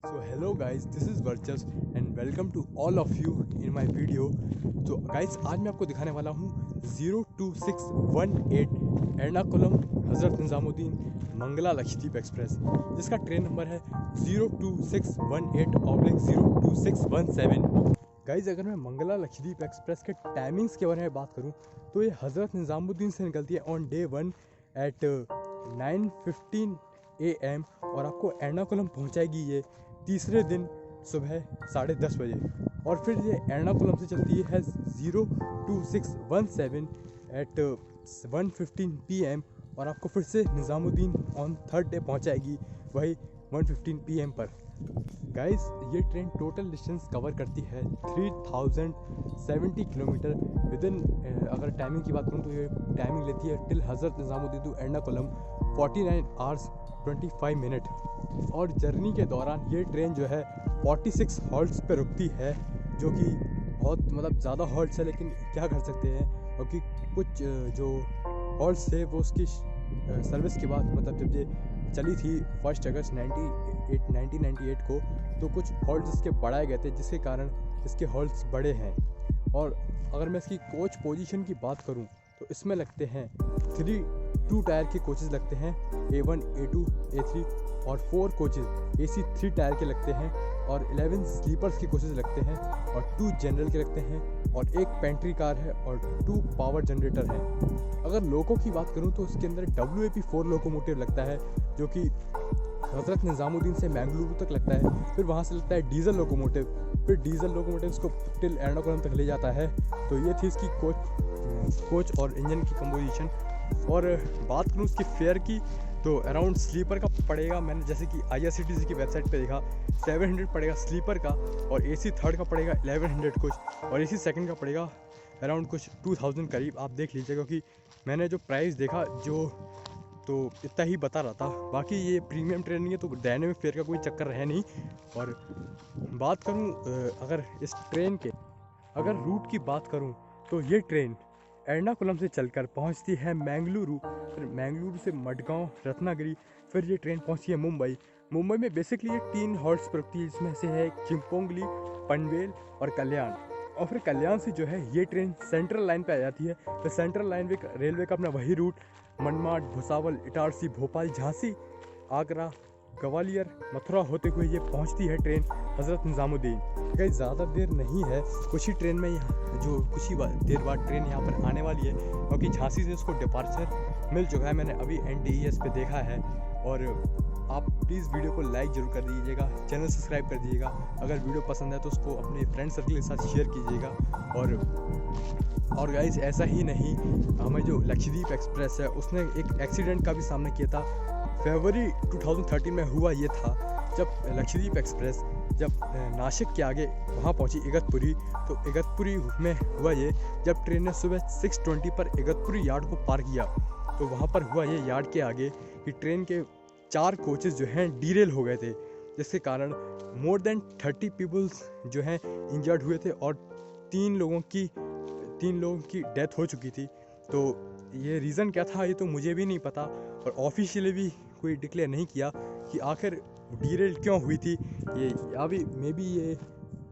So hello guys, this is Varchas and welcome to all of you in my video. तो guys आज मैं आपको दिखाने वाला हूँ 02618 एर्नाकुलम हज़रत निज़ामुद्दीन मंगला लक्षद्वीप एक्सप्रेस, जिसका ट्रेन नंबर है 02618/02617। गाइज अगर मैं मंगला लक्षद्वीप एक्सप्रेस के टाइमिंग्स के बारे में बात करूँ तो ये हज़रत निज़ामुद्दीन से निकलती है ऑन डे 1 एट 9:15 AM और आपको एर्नाकुलम पहुंचाएगी ये तीसरे दिन सुबह 10:30 बजे। और फिर ये एर्नाकुलम से चलती है 02617 एट 1:15 PM और आपको फिर से निज़ामुद्दीन ऑन थर्ड डे पहुंचाएगी वही 1:15 PM पर। गाइस ये ट्रेन टोटल डिस्टेंस कवर करती है 3070 किलोमीटर विद इन। अगर टाइमिंग की बात करूँ तो ये टाइमिंग लेती है till Hazrat Nizamuddin to Ernakulam 49 hours 25 minute. और जर्नी के दौरान ये ट्रेन जो है 46 हॉल्ट्स पे रुकती है, जो कि बहुत ज़्यादा हॉल्ट्स है, लेकिन क्या कर सकते हैं क्योंकि कुछ जो हॉल्ट्स थे वो उसकी सर्विस के बाद जब ये चली थी 1 अगस्त 1998 को, तो कुछ हॉल्ट्स इसके बढ़ाए गए थे जिसके कारण इसके हॉल्ट्स बड़े हैं। और अगर मैं इसकी कोच पोजीशन की बात करूं तो इसमें लगते हैं 2 टायर के कोचेज़ लगते हैं, A1, A2, A3 और 4 कोचेज़ AC 3 टायर के लगते हैं और 11 स्लीपर्स के कोचेज़ लगते हैं और 2 जनरल के लगते हैं और 1 पेंट्री कार है और 2 पावर जनरेटर है। अगर लोको की बात करूं तो उसके अंदर WAP4 लोकोमोटिव लगता है, जो कि हज़रत निज़ामुद्दीन से मैंगलुरु तक लगता है। फिर वहाँ से लगता है डीजल लोकोमोटिव, फिर डीजल लोकोमोटिव इसको टिल एर्नाकुलम तक ले जाता है। तो ये थी इसकी कोच और इंजन की कंपोजिशन। और बात करूँ इसकी फेयर की तो अराउंड स्लीपर का पड़ेगा, मैंने जैसे कि IRCTC की वेबसाइट पे देखा 700 पड़ेगा स्लीपर का, और AC थर्ड का पड़ेगा 1100 कुछ, और AC सेकंड का पड़ेगा अराउंड कुछ 2000 करीब। आप देख लीजिए क्योंकि मैंने जो प्राइस देखा तो इतना ही बता रहा था। बाकी ये प्रीमियम ट्रेन नहीं है तो डायनेमिक फेयर का कोई चक्कर है नहीं। और बात करूँ अगर इस ट्रेन के रूट की बात करूँ तो ये ट्रेन एर्नाकुलम से चलकर पहुंचती है मैंगलुरु, फिर मैंगलुरु से मडगांव, रत्नागिरी, फिर ये ट्रेन पहुंचती है मुंबई। मुंबई में बेसिकली ये 3 हॉल्ट्स पर रुकती है, जिसमें से है चिंपोंगली, पनवेल और कल्याण। और फिर कल्याण से जो है ये ट्रेन सेंट्रल लाइन पे आ जाती है। तो सेंट्रल लाइन रेलवे का अपना वही रूट मनमाड, भुसावल, इटारसी, भोपाल, झांसी, आगरा, ग्वालियर, मथुरा होते हुए ये पहुंचती है ट्रेन हज़रत निज़ामुद्दीन। कहीं ज़्यादा देर नहीं है, कुछ ही ट्रेन में कुछ ही देर बाद ट्रेन यहाँ पर आने वाली है, क्योंकि झांसी से उसको डिपार्चर मिल चुका है। मैंने अभी NTES पे देखा है। और आप प्लीज़ वीडियो को लाइक ज़रूर कर दीजिएगा, चैनल सब्सक्राइब कर दीजिएगा। अगर वीडियो पसंद है तो उसको अपने फ्रेंड सर्कल के साथ शेयर कीजिएगा। और गाइज ऐसा ही नहीं, हमें जो लक्षद्वीप एक्सप्रेस है उसने एक एक्सीडेंट का भी सामना किया था। फरवरी 2013 में हुआ ये था जब लक्षद्वीप एक्सप्रेस जब नासिक के आगे वहाँ पहुँची इगतपुरी। तो इगतपुरी में हुआ ये जब ट्रेन ने सुबह 6:20 पर इगतपुरी यार्ड को पार किया, तो वहाँ पर हुआ ये यार्ड के आगे कि ट्रेन के 4 कोचेज़ जो हैं डीरेल हो गए थे, जिसके कारण मोर देन 30 पीपल्स जो हैं इंजर्ड हुए थे और 3 लोगों की डेथ हो चुकी थी। तो ये रीज़न क्या था ये तो मुझे भी नहीं पता, और ऑफिशियली भी कोई डिक्लेयर नहीं किया कि आखिर डीरेल क्यों हुई थी। ये अभी मे बी ये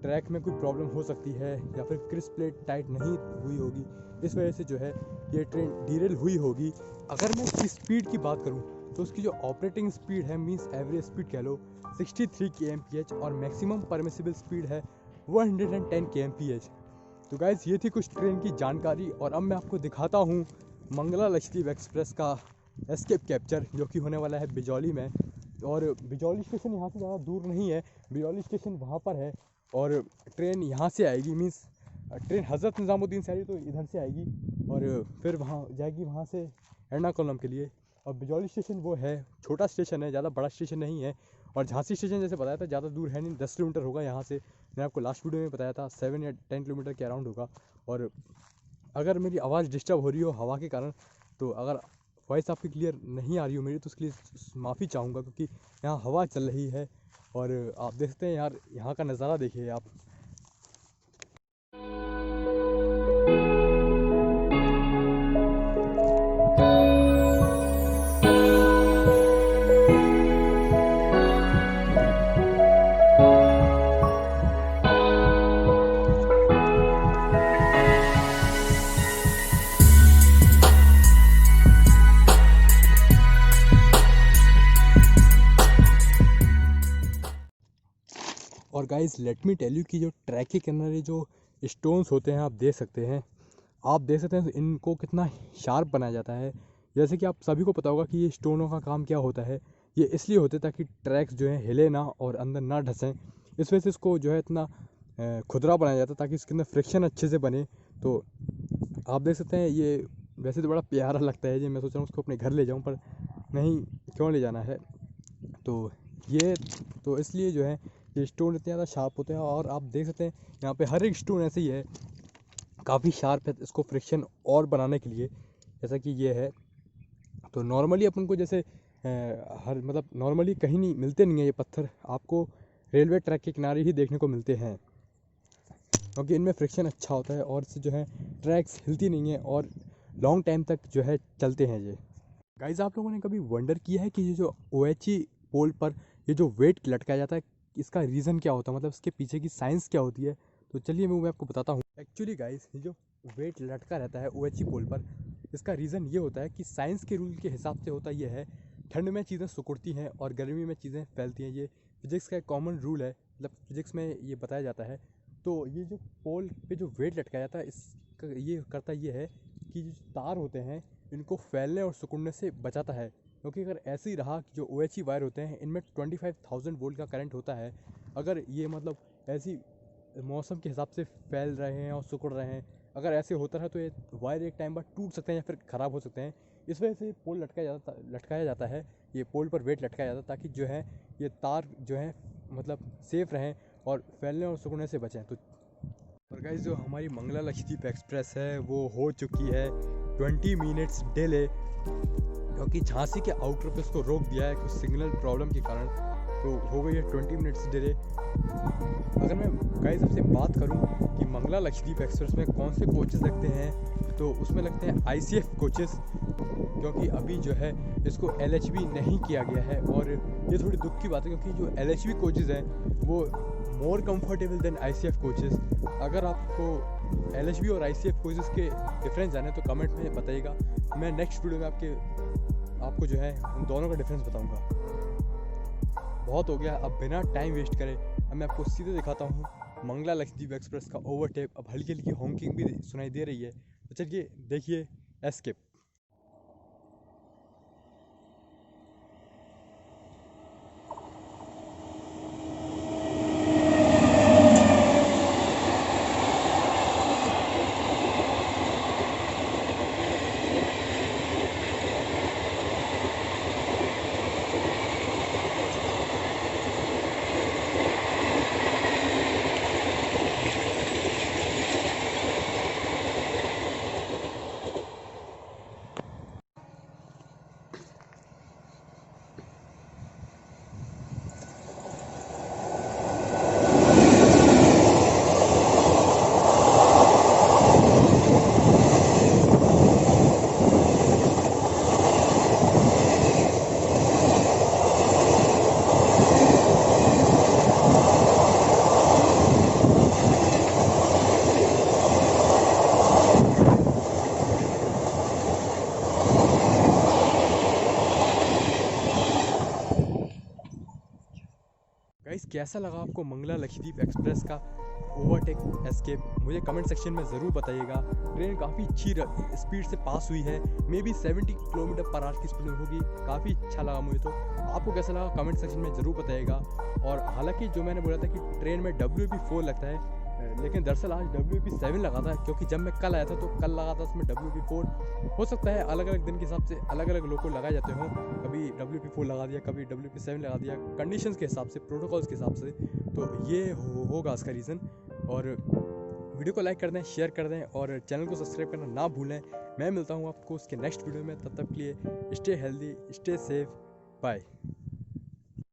ट्रैक में कोई प्रॉब्लम हो सकती है या फिर क्रिस प्लेट टाइट नहीं हुई होगी, इस वजह से जो है ये ट्रेन डीरेल हुई होगी। अगर मैं इसकी स्पीड की बात करूँ तो उसकी जो ऑपरेटिंग स्पीड है, मींस एवरेज स्पीड कह लो, 63 kmph और मैक्सिमम परमिसिबल स्पीड है 110 kmph। तो गाइज ये थी कुछ ट्रेन की जानकारी। और अब मैं आपको दिखाता हूँ मंगला लक्षद्वीप एक्सप्रेस का एस्केप कैप्चर, जो कि होने वाला है बिजौली में। और बिजौली स्टेशन यहाँ से ज़्यादा दूर नहीं है, बिजौली स्टेशन वहाँ पर है और ट्रेन यहाँ से आएगी, मीन्स ट्रेन हज़रत निज़ामुद्दीन से आएगी तो इधर से आएगी और फिर वहाँ जाएगी वहाँ से एर्नाकुलम के लिए। और बिजौली स्टेशन वो है, छोटा स्टेशन है, ज़्यादा बड़ा स्टेशन नहीं है। और झांसी स्टेशन जैसे बताया था ज़्यादा दूर है नहीं, 10 किलोमीटर होगा यहाँ से। मैंने आपको लास्ट वीडियो में बताया था 7 या 10 किलोमीटर के अराउंड होगा। और अगर मेरी आवाज़ डिस्टर्ब हो रही हो हवा के कारण, तो अगर वॉइस आपकी क्लियर नहीं आ रही हो मेरी, तो उसके लिए माफ़ी चाहूँगा, क्योंकि यहाँ हवा चल रही है। और आप देखते हैं यार, यहाँ का नज़ारा देखिए आप। और guys let me tell you कि जो ट्रैक के किनारे जो स्टोन्स होते हैं आप देख सकते हैं, इनको कितना शार्प बनाया जाता है। जैसे कि आप सभी को पता होगा कि ये स्टोनों का काम क्या होता है। ये इसलिए होते ताकि ट्रैक्स जो है हिले ना और अंदर ना धंसें। इस वजह से इसको जो है इतना खुरदरा बनाया जाता है ताकि इसके अंदर फ्रिक्शन अच्छे से बने। तो आप देख सकते हैं ये वैसे तो बड़ा प्यारा लगता है। जी मैं सोच रहा हूँ उसको अपने घर ले जाऊँ, पर नहीं, क्यों ले जाना है। तो ये तो इसलिए जो है ये स्टोन इतने ज़्यादा शार्प होते हैं। और आप देख सकते हैं यहाँ पे हर एक स्टोन ऐसे ही है, काफ़ी शार्प है इसको फ्रिक्शन और बनाने के लिए, जैसा कि ये है। तो नॉर्मली अपन को जैसे हर मतलब नॉर्मली कहीं नहीं मिलते नहीं है ये पत्थर, आपको रेलवे ट्रैक के किनारे ही देखने को मिलते हैं, क्योंकि इनमें फ्रिक्शन अच्छा होता है और इससे जो है ट्रैक्स हिलती नहीं है और लॉन्ग टाइम तक जो है चलते हैं ये। गाइज आप लोगों ने कभी वंडर किया है कि ये जो ओएचई पोल पर ये जो वेट लटकाया जाता है, इसका रीज़न क्या होता है, मतलब इसके पीछे की साइंस क्या होती है? तो चलिए मैं आपको बताता हूँ। एक्चुअली गाइज ये जो वेट लटका रहता है ओएचई पोल पर, इसका रीज़न ये होता है कि साइंस के रूल के हिसाब से होता ये है, ठंड में चीज़ें सिकुड़ती हैं और गर्मी में चीज़ें फैलती हैं। ये फिजिक्स का एक कॉमन रूल है, मतलब फिजिक्स में ये बताया जाता है। तो ये जो पोल पे जो वेट लटकाया जाता है, इसका ये करता ये है कि जो तार होते हैं इनको फैलने और सिकुड़ने से बचाता है। क्योंकि अगर ऐसे ही रहा कि जो OHE वायर होते हैं इनमें 25,000 वोल्ट का करंट होता है, अगर ये मतलब ऐसी मौसम के हिसाब से फैल रहे हैं और सिकुड़ रहे हैं, अगर ऐसे होता रहा तो ये वायर एक टाइम बाद टूट सकते हैं या फिर ख़राब हो सकते हैं। इस वजह से पोल लटकाया जाता है, ये पोल पर वेट लटकाया जाता है ताकि जो है ये तार जो है मतलब सेफ़ रहें और फैलने और सिकुड़ने से बचें। तो और गाइस जो हमारी मंगला लक्षद्वीप एक्सप्रेस है वो हो चुकी है 20 मिनट्स डिले, क्योंकि झांसी के आउटर पे उसको रोक दिया है कुछ सिग्नल प्रॉब्लम के कारण। तो हो गई है 20 मिनट्स डिले। अगर मैं गाइस आपसे बात करूं कि मंगला लक्षद्वीप एक्सप्रेस में कौन से कोचेस लगते हैं, तो उसमें लगते हैं ICF कोचेस, क्योंकि अभी जो है इसको LHB नहीं किया गया है। और ये थोड़ी दुख की बात है, क्योंकि जो LHB कोचेस हैं वो more comfortable than ICF coaches. अगर आपको LHB और ICF कोचेस के डिफरेंस जाने तो कमेंट में बताइएगा, मैं नेक्स्ट वीडियो में आपको जो है उन दोनों का डिफरेंस बताऊंगा। बहुत हो गया, अब बिना टाइम वेस्ट करे अब मैं आपको सीधे दिखाता हूँ मंगला लक्षद्वीप एक्सप्रेस का ओवरटेक। अब हल्की हल्की हॉकिंग भी सुनाई दे रही है, तो चलिए देखिए एस्केप। गाइस कैसा लगा आपको मंगला लक्षद्वीप एक्सप्रेस का ओवरटेक एस्केप? मुझे कमेंट सेक्शन में ज़रूर बताइएगा। ट्रेन काफ़ी अच्छी स्पीड से पास हुई है, may be 70 kilometre per hour की स्पीड में होगी। काफ़ी अच्छा लगा मुझे। तो आपको कैसा लगा कमेंट सेक्शन में ज़रूर बताइएगा। और हालांकि जो मैंने बोला था कि ट्रेन में WP4 लगता है, लेकिन दरअसल आज WP7 लगा था, क्योंकि जब मैं कल आया था तो कल लगा था उसमें WP4। हो सकता है अलग अलग दिन के हिसाब से अलग अलग लोग को लगाए जाते हों, कभी WP4 लगा दिया, कभी WP7 लगा दिया, कंडीशंस के हिसाब से, प्रोटोकॉल्स के हिसाब से। तो ये होगा इसका रीज़न। और वीडियो को लाइक कर दें, शेयर कर दें और चैनल को सब्सक्राइब करना ना भूलें। मैं मिलता हूँ आपको उसके नेक्स्ट वीडियो में, तब तक के लिए stay healthy, stay safe, bye.